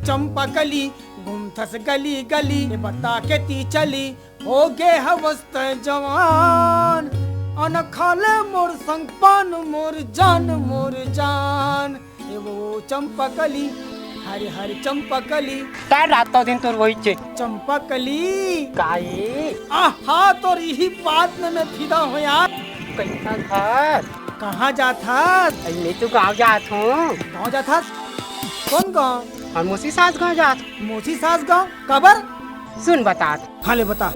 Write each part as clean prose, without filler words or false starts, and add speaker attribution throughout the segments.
Speaker 1: चंपकली घूमथस गली गली बता के ती चली हो गे हवस्त जवान अन खाले मोर संग पान मोर जान ए वो चंपकली हरे हरे चंपकली
Speaker 2: काय रात दिन तोर वही चे
Speaker 1: चंपकली
Speaker 2: काई
Speaker 1: आहा तोर यही बात में मैं फिदा हूँ यार।
Speaker 2: कैसा घर
Speaker 1: कहाँ जाता
Speaker 2: मैं तो गाँव जात हूँ।
Speaker 1: गाँव जाता कौन गाँव?
Speaker 2: और मोसी सास गाँव जात।
Speaker 1: मोसी सास गाँव कबर
Speaker 2: सुन बता
Speaker 1: हाँ ले बता।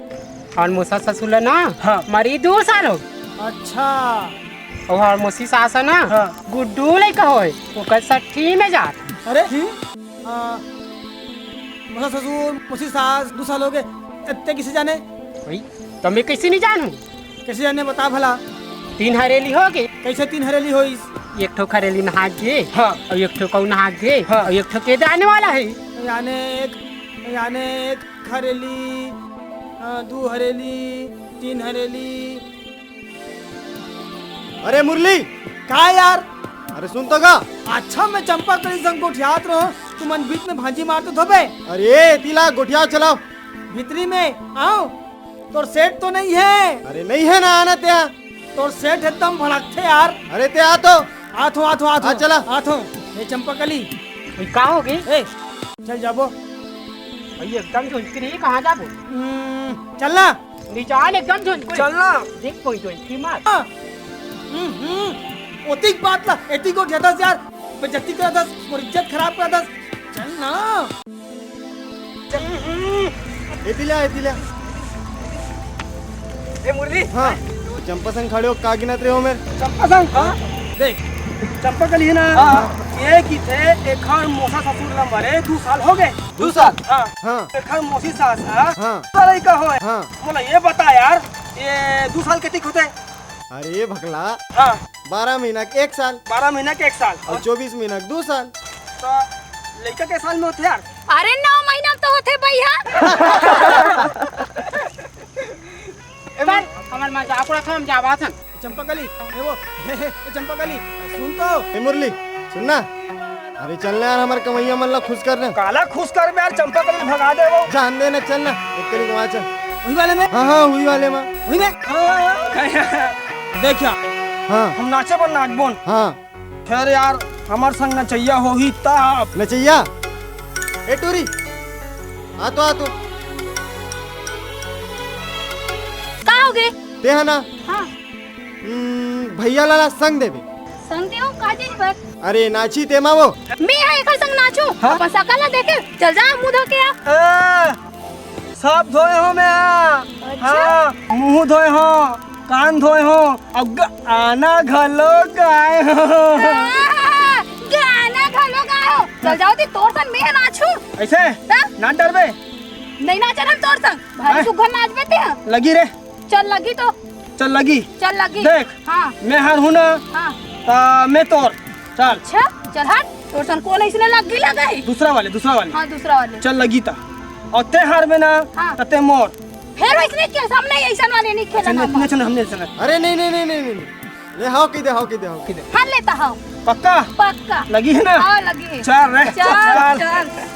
Speaker 2: और मोसा ससुर ना
Speaker 1: हाँ
Speaker 2: मरी 2 साल हो।
Speaker 1: अच्छा
Speaker 2: और मोसी सास है ना
Speaker 1: हाँ
Speaker 2: गुड्डू लड़का होए ओकर 60 में जात।
Speaker 1: अरे मोसा ससुर मोसी सास 2 साल हो गए इतने किसे जाने
Speaker 2: वही तो मैं कैसे नहीं जानू
Speaker 1: कैसे जाने बता भला।
Speaker 2: 3 हरेली हो गए।
Speaker 1: कैसे 3 हरेली होइस?
Speaker 2: एक ठो खरेली नहा गए
Speaker 1: हाँ
Speaker 2: और एक ठो कौ नहा गए
Speaker 1: हाँ
Speaker 2: और एक ठो के आने वाला है
Speaker 1: यानी एक हरेली 2 हरेली 3 हरेली।
Speaker 3: अरे मुरली
Speaker 1: का यार?
Speaker 3: अरे सुन तो गा।
Speaker 1: अच्छा मैं चंपा कली संग गोठियात रहो तू मन बीच में भांजी मारते थोबे।
Speaker 3: अरे तिला गोठिया चलाओ
Speaker 1: भीतरी में आओ तोर सेठ तो नहीं है?
Speaker 3: अरे नहीं है ना आना त्या
Speaker 1: तोर सेठ एकदम भड़कते यार।
Speaker 3: अरे त्या आतो
Speaker 1: आथो
Speaker 3: चला
Speaker 1: आथो ये चंपा कली
Speaker 2: का हो गई
Speaker 1: ए चल जाबो
Speaker 2: भाई एकदम झुंझकी रही कहाँ जाबो
Speaker 1: चलना
Speaker 2: निजान एकदम झुंझकी
Speaker 1: चलना
Speaker 2: देख कोई झुंझकी मार
Speaker 1: ओतिक बात ला एती को जदस यार बेइज्जती कर दस और इज्जत खराब कर दस चलना
Speaker 3: एतिल्या
Speaker 1: ए मुरली
Speaker 3: हाँ चंपा संग खड़े हो का गिनत रहे हो मेरे
Speaker 1: चंपा संग हाँ देख चंपा कली है ना ये की थे एक मोसा ससुर ला मरे 2 साल हो गए
Speaker 3: 2 साल
Speaker 1: हाँ
Speaker 3: हाँ
Speaker 1: एक मोसी सास
Speaker 3: हाँ
Speaker 1: लड़का हो
Speaker 3: हाँ
Speaker 1: बोला ये बता यार ये 2 साल कितने होते?
Speaker 3: अरे भगला
Speaker 1: हाँ
Speaker 3: 12 महीना के 1 साल
Speaker 1: 12 महीना के 1 साल
Speaker 3: और 24 महीना के 2 साल।
Speaker 1: तो लड़का के साल में होते यार?
Speaker 4: अरे 9 महीना तो होते भैया।
Speaker 2: हमार मजाक उड़ा हम जावा थन
Speaker 1: चंपकली ये वो चंपकली सुन तो
Speaker 3: ए मुरली सुनना अरे चलना यार हमारे कमैया मन ला खुश करना
Speaker 1: काला खुश कर में यार चंपकली भगा दे वो
Speaker 3: जान देना चलना एक करी वहाँ चल
Speaker 1: वही वाले में
Speaker 3: हाँ हुई वाले में
Speaker 1: वही में देखिया
Speaker 3: हाँ
Speaker 1: हम नाचे बन नाच बोन
Speaker 3: हाँ
Speaker 1: फिर यार हमार संग नचैया हो ही तब
Speaker 3: नचैया ए टूरी आ तो
Speaker 4: का हो गए?
Speaker 3: ते है ना
Speaker 4: हाँ
Speaker 3: भैया लाला संग देवे
Speaker 4: संग देओ काजे पर
Speaker 3: अरे नाची ते मा वो
Speaker 4: मैं है एकर संग नाचू अपन सकल ना देखे चल जा मुंह धो के आ।
Speaker 1: सब धोए हो मैं हाँ मुंह धोए हो कान धोए हो अब गाना घलो गाए हो
Speaker 4: गाना घलो गाओ चल जाओ ती तोर संग मैं नाचू
Speaker 1: ऐसे ना डरबे
Speaker 4: नहीं नाचन हम तोर संग भाई सुघर नाच बेते हैं
Speaker 1: लगी रे
Speaker 4: चल लगी तो
Speaker 1: चल लगी देख
Speaker 4: हाँ
Speaker 1: मैं हार हूँ ना
Speaker 4: हाँ
Speaker 1: मैं तोर चल
Speaker 4: अच्छा चल हट तोर संग कौन इसने लगी लगाई
Speaker 1: दूसरा वाले
Speaker 4: हाँ दूसरा वाले
Speaker 1: चल लगी था और ते हार में ना
Speaker 4: हाँ।
Speaker 1: ते मोर
Speaker 4: फिर इसने के सामने ऐसा वाले नहीं खेलना
Speaker 1: हमने चला
Speaker 3: अरे नहीं ले हाओ की दे
Speaker 4: हाँ लेता हाँ
Speaker 1: पक्का
Speaker 4: पक्का
Speaker 1: लगी है ना
Speaker 4: हाँ लगी है
Speaker 1: चल रे
Speaker 4: चल